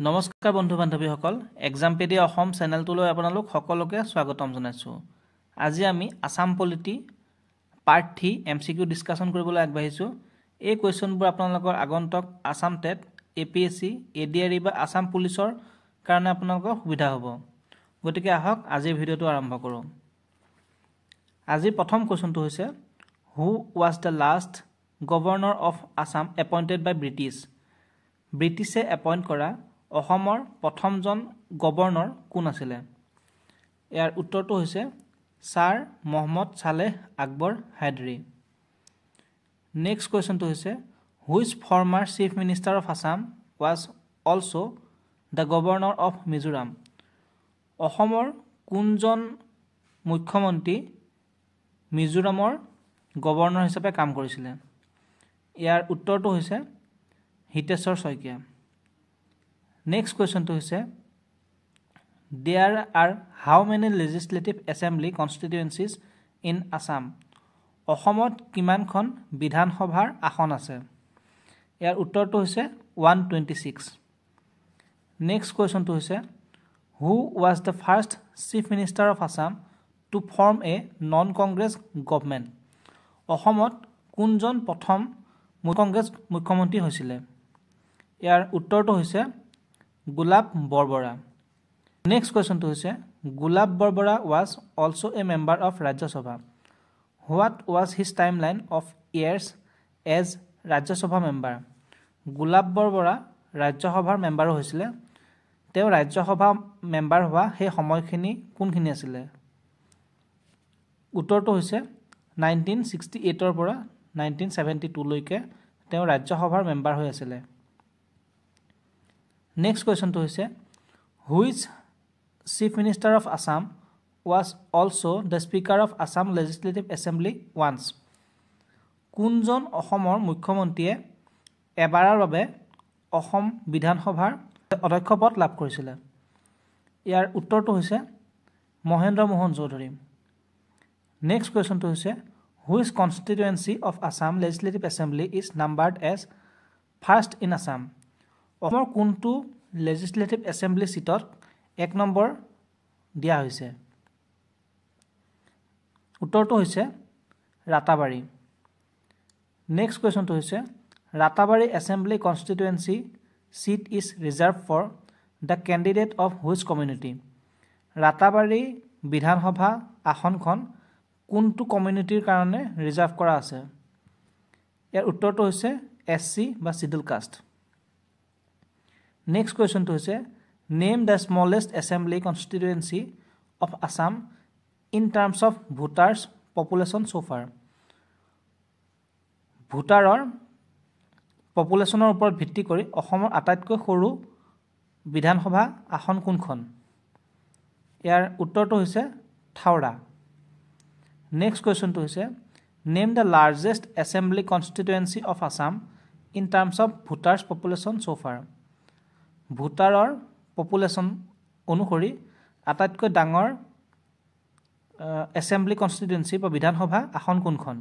নমস্কাৰ বন্ধু বান্ধৱীসকল এক্সামপেডিয়া অসম চেনেলটোলৈ আপোনালোক সকলোকে স্বাগতম জনাইছোঁ। আজি আমি Assam polity part 3 MCQ discussion কৰিবলৈ আগবাঢ়িছোঁ। এই কোৱেশ্চনবোৰ আপোনালোকৰ আগন্তুক আসাম টেট এপিএসসি এডিআৰই বা আসাম পুলিচৰ কাৰণে আপোনালোকৰ সুবিধা হ'ব। গতিকে আহক আজিৰ ভিডিঅ'টো আৰম্ভ কৰোঁ। আজিৰ প্ৰথম কোৱেশ্চনটো হৈছে who was the last governor of Assam appointed by British. ব্ৰিটিছে এপইণ্ট কৰা অসমৰ প্ৰথমজন গভৰ্ণৰ কোন আছিল? ইয়াৰ উত্তৰটো হৈছে ছাৰ মোহাম্মদ সালেহ আকবৰ হায়দৰী। নেক্সট কুৱেশ্যনটো হৈছে which former chief minister of Assam was also' the governor of Mizoram. অসমৰ কোনজন মুখ্যমন্ত্ৰী মিজোৰামৰ গভৰ্ণৰ হিচাপে কাম কৰিছিলে? ইয়াৰ উত্তৰটো হৈছে হিতেশ্বৰ শইকীয়া। নেক্সট কুৱেশ্যনটো হৈছে there are how many legislative assembly constituencies in Assam. অসমত কিমানখন বিধানসভাৰ আসন আছে? ইয়াৰ উত্তৰটো হৈছে 126। নেক্সট কুৱেশ্যনটো হৈছে who was the first chief minister of Assam to form a non Congress government. অসমত কোনজন প্ৰথম কংগ্ৰেছ মুখ্যমন্ত্ৰী হৈছিলে? ইয়াৰ উত্তৰটো হৈছে গোলাপ বৰবৰা। নেক্সট কুৱেশ্যনটো হৈছে Golap Borbora was also' a member of Rajya Sabha. What was his time line of years as Rajya Sabha member. Golap Borbora ৰাজ্যসভাৰ মেম্বাৰো হৈছিলে। তেওঁ ৰাজ্যসভা মেম্বাৰ হোৱা সেই সময়খিনি কোনখিনি আছিলে? উত্তৰটো হৈছে 1968 পৰা 1972 লৈকে তেওঁ ৰাজ্যসভাৰ মেম্বাৰ হৈ আছিলে। নেক্সট কুৱেশ্যনটো হৈছে which chief minister of Assam was also' the speaker of Assam legislative assembly once. কোনজন অসমৰ মুখ্যমন্ত্ৰীয়ে এবাৰৰ বাবে অসম বিধানসভাৰ অধ্যক্ষ পদ লাভ কৰিছিলে? ইয়াৰ উত্তৰটো হৈছে মহেন্দ্ৰ মোহন চৌধুৰী। নেক্সট কুৱেশ্যনটো হৈছে which constituency of Assam legislative assembly is numbered as first in Assam. অসমৰ কোনটো লেজিছলেটিভ এছেম্বলি চিটত 1 নম্বৰ দিয়া হৈছে? উত্তৰটো হৈছে ৰাতাবাৰী। নেক্সট কুৱেশ্যনটো হৈছে Ratabari assembly constituency seat is reserved for the candidate of which community. Ratabari বিধানসভা আসনখন কোনটো কমিউনিটিৰ কাৰণে ৰিজাৰ্ভ কৰা আছে? ইয়াৰ উত্তৰটো হৈছে SC বা চিডুল কাষ্ট। নেক্সট কুৱেশ্যনটো হৈছে name the smallest assembly constituency of Assam in terms of voters population চ'ফাৰ। ভোটাৰৰ পপুলেশ্যনৰ ওপৰত ভিত্তি কৰি অসমৰ আটাইতকৈ সৰু বিধানসভা আসন কোনখন? ইয়াৰ উত্তৰটো হৈছে থাওৰা। নেক্সট কুৱেশ্যনটো হৈছে name the largest assembly constituency of Assam in terms of voters population চ'ফাৰ। ভোটাৰৰ পপুলেশ্যন অনুসৰি আটাইতকৈ ডাঙৰ এছেম্বলি কনষ্টিটুৱেঞ্চি বা বিধানসভা আসন কোনখন?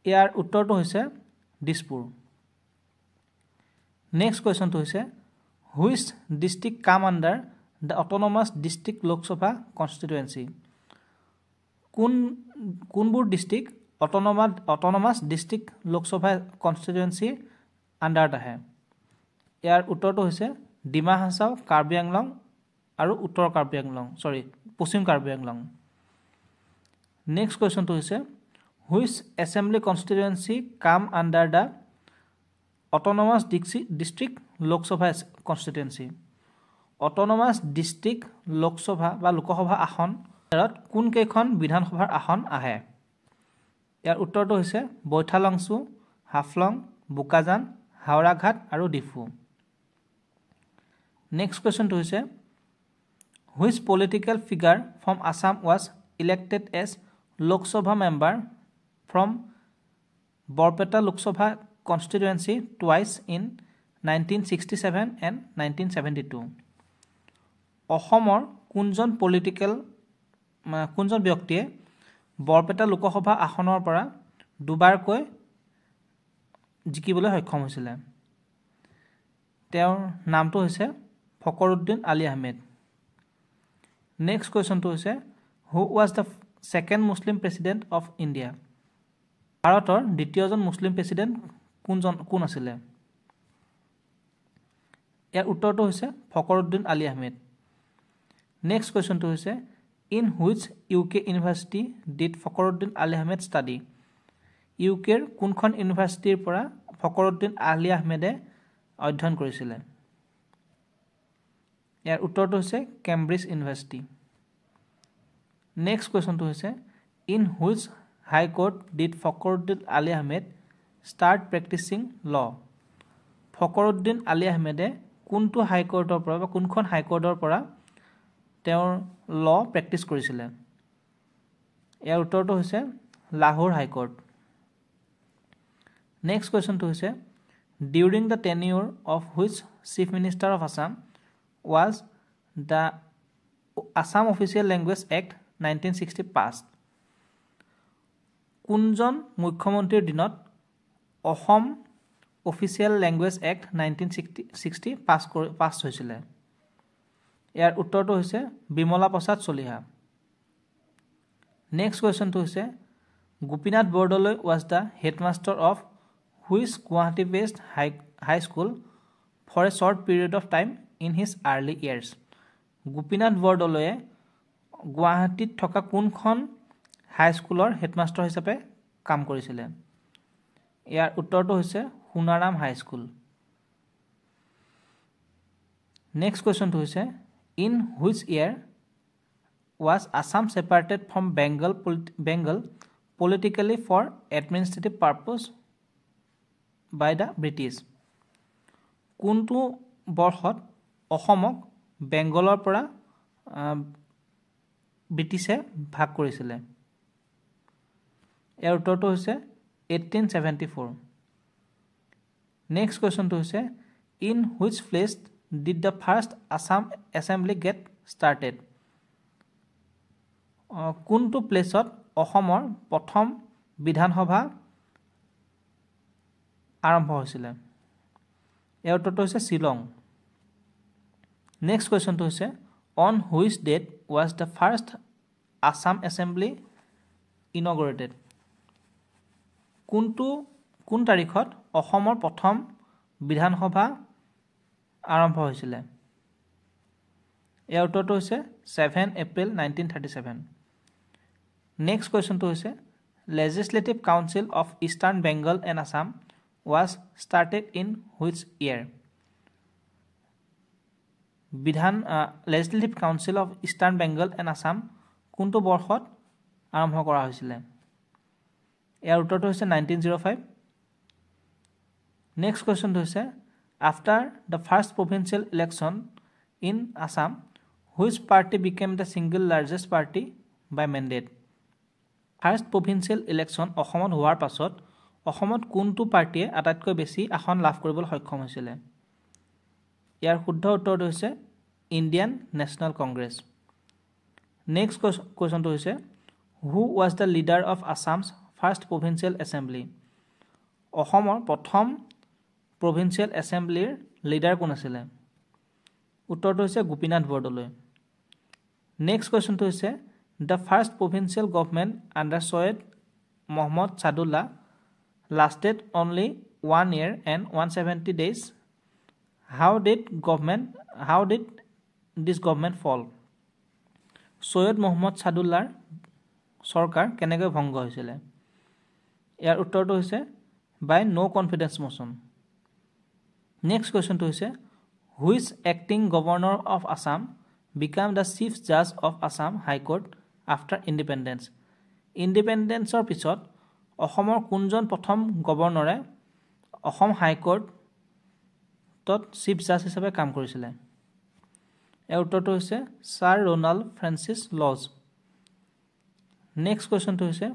ইয়াৰ উত্তৰটো হৈছে দিছপুৰ। নেক্সট কুৱেশ্যনটো হৈছে হুইচ ডিষ্ট্ৰিক্ট কাম under the autonomous district Lok Sabha constituency. কোনবোৰ ডিষ্ট্ৰিক্ট অট'নমাছ ডিষ্ট্ৰিক্ট লোকসভা কনষ্টিটুৱেঞ্চিৰ আণ্ডাৰত আহে? ইয়াৰ উত্তৰটো হৈছে ডিমা হাছাও, কাৰ্বি আংলং আৰু পশ্চিম কাৰ্বি আংলং। নেক্সট কুৱেশ্যনটো হৈছে হুইচ এছেম্বলি কনষ্টিটুৱেঞ্চি কাম under the autonomous district Lok Sabha constituency. Autonomous district Lok Sabha বা লোকসভা আসনত কোনকেইখন বিধানসভাৰ আসন আহে? ইয়াৰ উত্তৰটো হৈছে বৈঠালংছু, হাফলং, বোকাজান, হাওৰাঘাট আৰু ডিফু। নেক্সট কুৱেশ্যনটো হৈছে which political figure from Assam was elected as Lok Sabha member from Barpeta Lok Sabha constituency twice in 1967 and 1972। অসমৰ কোনজন ব্যক্তিয়ে বৰপেটা লোকসভা আসনৰ পৰা দুবাৰকৈ জিকিবলৈ সক্ষম হৈছিলে? তেওঁৰ নামটো হৈছে ফখৰুদ্দিন আলী আহমেদ নেক্সট কুৱেশ্যনটো হৈছে who was the second Muslim president of India ভাৰতৰ দ্বিতীয়জন মুছলিম প্ৰেছিডেণ্ট কোন আছিলে ইয়াৰ উত্তৰটো হৈছে ফখৰুদ্দিন আলী আহমেদ নেক্সট কুৱেশ্যনটো হৈছে in which UK university did Fakhruddin Ali Ahmed study ইউকেৰ কোনখন ইউনিভাৰ্চিটিৰ পৰা ফখৰুদ্দিন আলী আহমেদে অধ্যয়ন কৰিছিলে ইয়াৰ উত্তৰটো হৈছে কেম্ব্ৰিজ ইউনিভাৰ্চিটি নেক্সট কুৱেশ্যনটো হৈছে in which high court did Fakhruddin Ali Ahmed start practicing law Fakhruddin Ali আহমেদে কোনটো হাইকোৰ্টৰ পৰা বা কোনখন হাইকোৰ্টৰ পৰা তেওঁৰ ল প্ৰেক্টিচ কৰিছিলে ইয়াৰ উত্তৰটো হৈছে লাহোৰ হাইকোৰ্ট নেক্সট কুৱেশ্যনটো হৈছে during the tenure of which chief minister of Assam was the Assam official language act 1960 passed কোনজন মুখ্যমন্ত্ৰীৰ দিনত অসম অফিচিয়েল লেংগুৱেজ এক্ট 1960 পাছ হৈছিলে ইয়াৰ উত্তৰটো হৈছে বিমলা প্ৰসাদ চলিহা নেক্সট কুৱেশ্যনটো হৈছে Gopinath Bordoloi was the headmaster of which Guwahati based high school for a short period of time in his early years Gopinath বৰদলৈয়ে গুৱাহাটীত থকা কোনখন হাইস্কুলৰ হেডমাষ্টাৰ হিচাপে কাম কৰিছিলে ইয়াৰ উত্তৰটো হৈছে সোণাৰাম হাইস্কুল নেক্সট কুৱেশ্যনটো হৈছে in which year was Assam separated from Bengal politically for administrative purpose by the British কোনটো বৰ্ষত অসমক বেংগলৰ পৰা ব্ৰিটিছে ভাগ কৰিছিলে ইয়াৰ উত্তৰটো হৈছে 1874 নেক্সট কুৱেশ্যনটো হৈছে in which place did the first Assam assembly get started কোনটো প্লেচত অসমৰ প্ৰথম বিধানসভা আৰম্ভ হৈছিলে ইয়াৰ উত্তৰটো হৈছে শ্বিলং নেক্সট কুৱেশ্যনটো হৈছে on which date was the first Assam assembly inaugurated কোন তাৰিখত অসমৰ প্ৰথম বিধানসভা আৰম্ভ হৈছিলে ইয়াৰ উত্তৰটো হৈছে 7 এপ্ৰিল 1937 নেক্সট কুৱেশ্যনটো হৈছে legislative council of eastern Bengal and Assam was started in which year legislative council of eastern Bengal and Assam কোনটো বৰ্ষত আৰম্ভ কৰা হৈছিলে ইয়াৰ উত্তৰটো হৈছে 1905 নেক্সট কুৱেশ্যনটো হৈছে after the first provincial election in Assam which party became the single largest party by mandate first provincial election অসমত হোৱাৰ পাছত অসমত কোনটো পাৰ্টিয়ে আটাইতকৈ বেছি আসন লাভ কৰিবলৈ সক্ষম হৈছিলে ইয়াৰ শুদ্ধ উত্তৰটো হৈছে ইণ্ডিয়ান নেশ্যনেল কংগ্ৰেছ নেক্সট কুৱেশ্যনটো হৈছে who was the leader of Assam's first provincial assembly অসমৰ প্ৰথম প্ৰভিন্সিয়েল এছেম্বলিৰ লিডাৰ কোন আছিলে উত্তৰটো হৈছে গোপীনাথ বৰদলৈ নেক্সট কুৱেশ্যনটো হৈছে the first provincial government under Syed Mohammed Saadullah lasted only 1 year and 170 days how did this government fall Syed Mohammed ছাদুল্লাৰ চৰকাৰ কেনেকৈ ভংগ হৈছিলে ইয়াৰ উত্তৰটো হৈছে বাই নো কনফিডেন্স মোচন নেক্সট কুৱেশ্যনটো হৈছে which acting governor of Assam became the chief জাজ অফ আছাম হাইকোৰ্ট আফটাৰ ইণ্ডিপেণ্ডেন্সৰ পিছত অসমৰ কোনজন প্ৰথম গভৰ্ণৰে অসম হাইকোৰ্টত চিফ জাজ হিচাপে কাম কৰিছিলে ইয়াৰ উত্তৰটো হৈছে sir Ronald Francis Lodge next কুৱেশ্যনটো হৈছে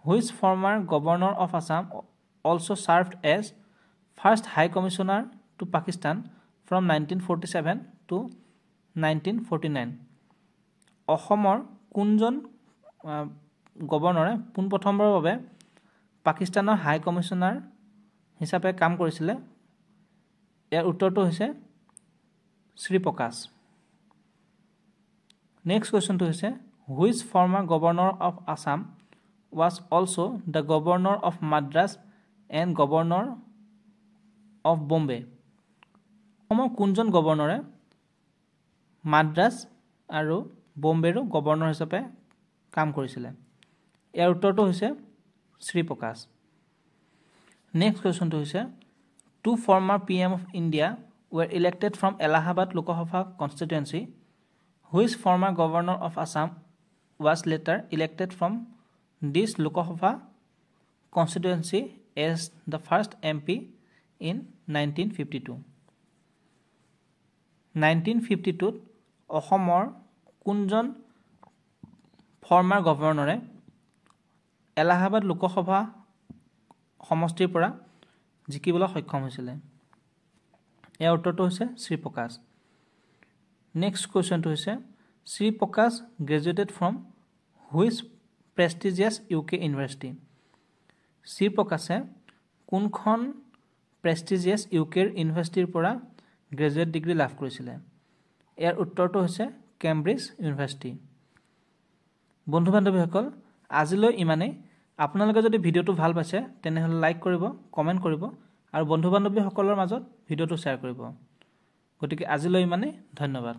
which former governor of Assam also' served as first high commissioner to Pakistan from 1947 to 1949 অসমৰ কোনজন গভৰ্ণৰে পোনপ্ৰথমবাৰৰ বাবে পাকিস্তানৰ হাই কমিশ্যনাৰ হিচাপে কাম কৰিছিলে ইয়াৰ উত্তৰটো হৈছে শ্ৰী প্ৰকাশ নেক্সট কুৱেশ্যনটো হৈছে which former governor of Assam was also the governor of Madras and governor of Bombay অসমৰ কোনজন গভৰ্ণৰে মাদ্ৰাজ আৰু বম্বেৰো গভৰ্ণৰ হিচাপে কাম কৰিছিলে ইয়াৰ উত্তৰটো হৈছে শ্ৰী প্ৰকাশ নেক্সট কুৱেশ্যনটো হৈছে two former PM of India were elected from Allahabad Lok Sabha constituency which former governor of Assam was later elected from this Lok Sabha constituency as the first MP in 1952 1952 অসমৰ কোনজন former গভৰ্ণৰে Allahabad Lok Sabha সমষ্টিৰ পৰা জিকিবলৈ সক্ষম হৈছিলে ইয়াৰ উত্তৰটো হৈছে শ্ৰী প্ৰকাশ নেক্সট কুৱেশ্যনটো হৈছে শ্ৰী প্ৰকাশ graduated from which prestigious UK university Shri প্ৰকাশে কোনখন প্ৰেষ্টিজিয়াছ UK ইউনিভাৰ্চিটিৰ পৰা গ্ৰেজুৱেট ডিগ্ৰী লাভ কৰিছিলে ইয়াৰ উত্তৰটো হৈছে কেম্ব্ৰিজ ইউনিভাৰ্চিটি বন্ধু বান্ধৱীসকল আজিলৈ ইমানেই আপোনালোকে যদি ভিডিঅ'টো ভাল পাইছে তেনেহ'লে লাইক কৰিব কমেণ্ট কৰিব আৰু বন্ধু বান্ধৱীসকলৰ মাজত ভিডিঅ'টো শ্বেয়াৰ কৰিব গতিকে আজিলৈ ইমানেই ধন্যবাদ